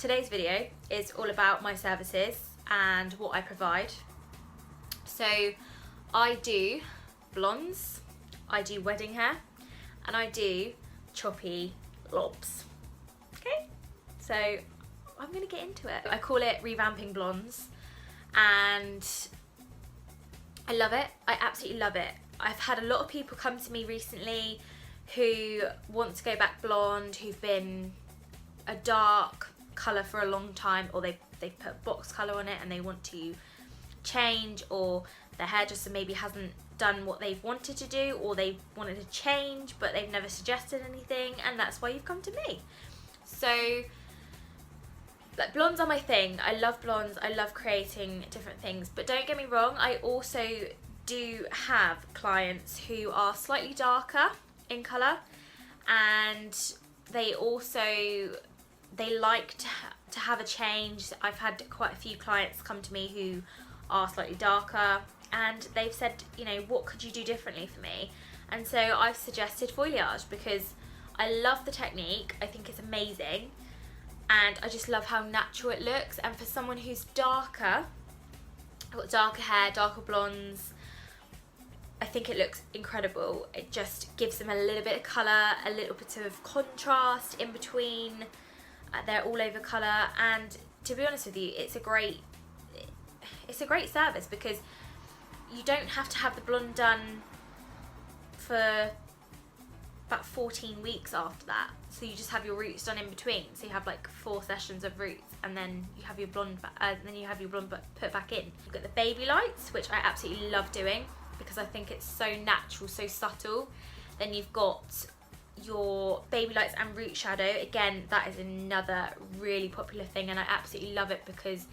today's video is all about my services and what I provide. So I do blondes, I do wedding hair, and I do choppy lobs. Okay, so I'm gonna get into it. I call it revamping blondes, and I love it. I absolutely love it. I've had a lot of people come to me recently who want to go back blonde, who've been a dark colour for a long time, or they've put box colour on it and they want to change, or their hairdresser maybe hasn't done what they've wanted to do, or they wanted to change but they've never suggested anything, and that's why you've come to me. So like, blondes are my thing. I love blondes, I love creating different things, but don't get me wrong, I also do have clients who are slightly darker in colour, and they like to have a change. I've had quite a few clients come to me who are slightly darker, and they've said, you know, what could you do differently for me? And so I've suggested foliage because I love the technique. I think it's amazing, and I just love how natural it looks. And for someone who's darker, I've got darker hair, darker blondes, I think it looks incredible. It just gives them a little bit of colour, a little bit of contrast in between. They're all over colour, and to be honest with you, it's a great service because you don't have to have the blonde done for about 14 weeks after that. So you just have your roots done in between. So you have like 4 sessions of roots, and then you have your blonde, put back in. You've got the baby lights, which I absolutely love doing because I think it's so natural, so subtle. Then you've got your baby lights and root shadow. Again, that is another really popular thing, and I absolutely love it because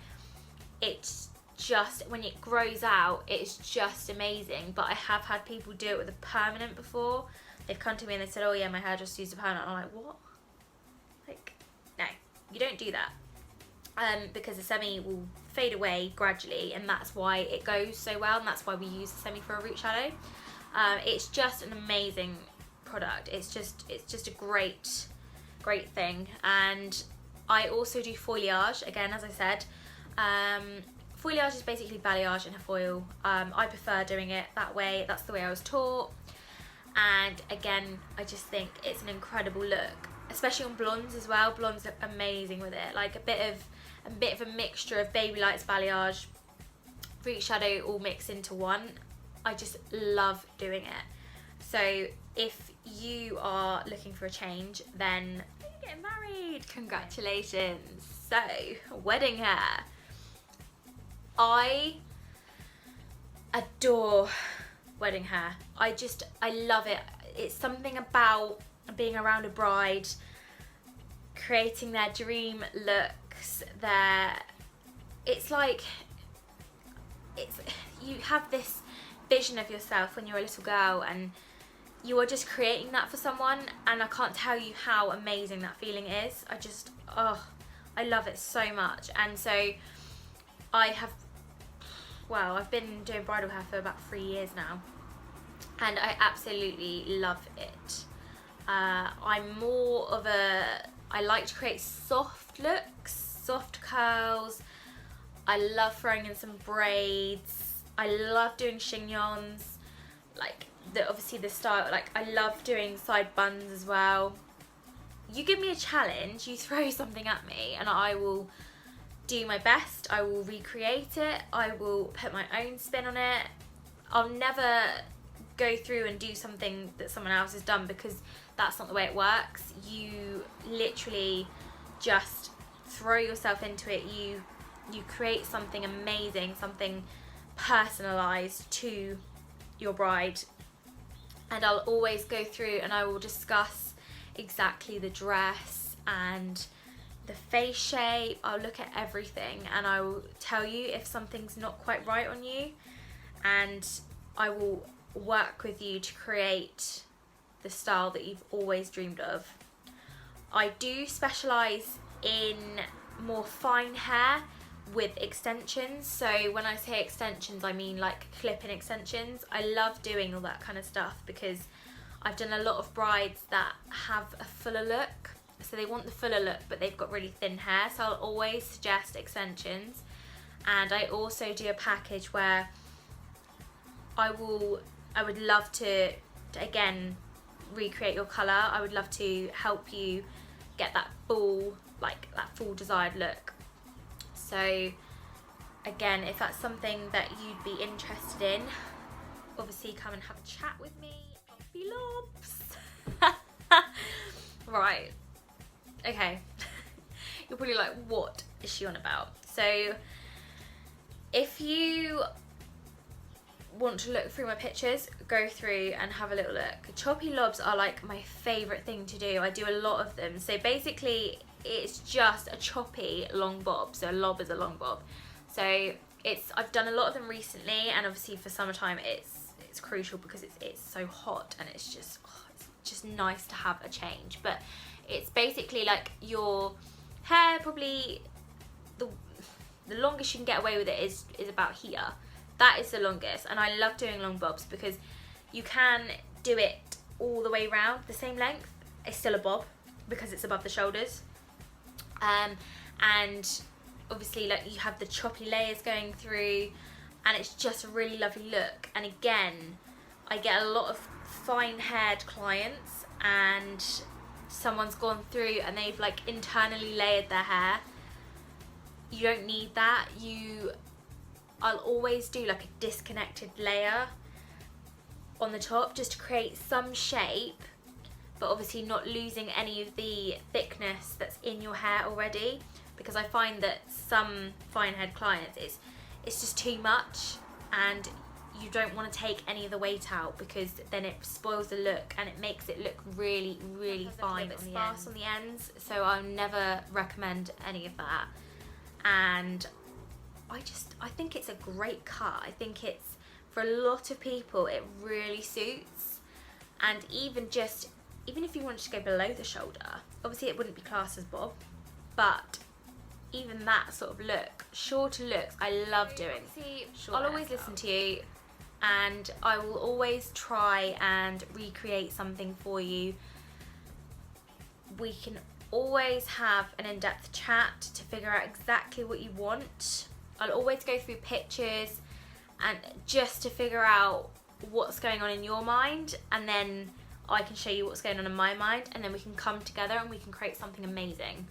it's just, when it grows out, it's just amazing. But I have had people do it with a permanent before. They've come to me and they said, oh yeah, my hair just used a permanent. I'm like, what? Like, no, you don't do that. Because the semi will fade away gradually, and that's why it goes so well, and that's why we use the semi for a root shadow. It's just an amazing product. It's just a great thing. And I also do foliage, again, as I said. Foliage is basically balayage in a foil. I prefer doing it that way. That's the way I was taught. And again, I just think it's an incredible look, especially on blondes as well. Blondes look amazing with it. Like a bit of a mixture of baby lights, balayage, root shadow all mixed into one. I just love doing it. So if you are looking for a change, then you're getting married. Congratulations. So, wedding hair. I adore wedding hair. I love it. It's something about being around a bride, creating their dream looks, you have this vision of yourself when you're a little girl, and you are just creating that for someone, and I can't tell you how amazing that feeling is. I love it so much. And so I've been doing bridal hair for about 3 years now, and I absolutely love it. I like to create soft looks, soft curls. I love throwing in some braids. I love doing chignons, like obviously the style, like I love doing side buns as well. You give me a challenge, you throw something at me, and I will do my best. I will recreate it. I will put my own spin on it. I'll never go through and do something that someone else has done, because that's not the way it works. You literally just throw yourself into it. You create something amazing, something personalized to your bride. And I'll always go through and I will discuss exactly the dress and the face shape. I'll look at everything, and I will tell you if something's not quite right on you, and I will work with you to create the style that you've always dreamed of. I do specialise in more fine hair with extensions. So when I say extensions, I mean like clip-in extensions. I love doing all that kind of stuff because I've done a lot of brides that have a fuller look, so they want the fuller look but they've got really thin hair, so I'll always suggest extensions. And I also do a package where I would love to again recreate your colour. I would love to help you get that full desired look. So again, if that's something that you'd be interested in, obviously come and have a chat with me. Choppy lobs. Right, okay. You're probably like, what is she on about? So if you want to look through my pictures, go through and have a little look. Choppy lobs are like my favourite thing to do. I do a lot of them. So basically it's just a choppy long bob. So a lob is a long bob. So I've done a lot of them recently, and obviously for summertime it's crucial because it's so hot, and it's just nice to have a change. But it's basically like your hair, probably the longest you can get away with it is about here. That is the longest, and I love doing long bobs because you can do it all the way around the same length. It's still a bob because it's above the shoulders, and obviously like you have the choppy layers going through, and it's just a really lovely look. And again, I get a lot of fine haired clients, and someone's gone through and they've like internally layered their hair. You don't need that. I'll always do like a disconnected layer on the top just to create some shape, but obviously not losing any of the thickness that's in your hair already, because I find that some fine haired clients, it's just too much, and you don't want to take any of the weight out because then it spoils the look and it makes it look really, really fine. It's sparse on the ends, so I'll never recommend any of that. And I think it's a great cut. I think it's, for a lot of people, it really suits. And even if you wanted to go below the shoulder, obviously it wouldn't be classed as bob, but even that sort of look, shorter looks, I love doing. I'll always listen to you, and I will always try and recreate something for you. We can always have an in-depth chat to figure out exactly what you want. I'll always go through pictures and just to figure out what's going on in your mind, and then I can show you what's going on in my mind, and then we can come together and we can create something amazing.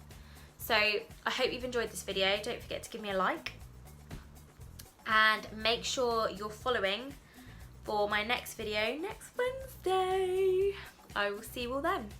So I hope you've enjoyed this video. Don't forget to give me a like, and make sure you're following for my next video next Wednesday. I will see you all then.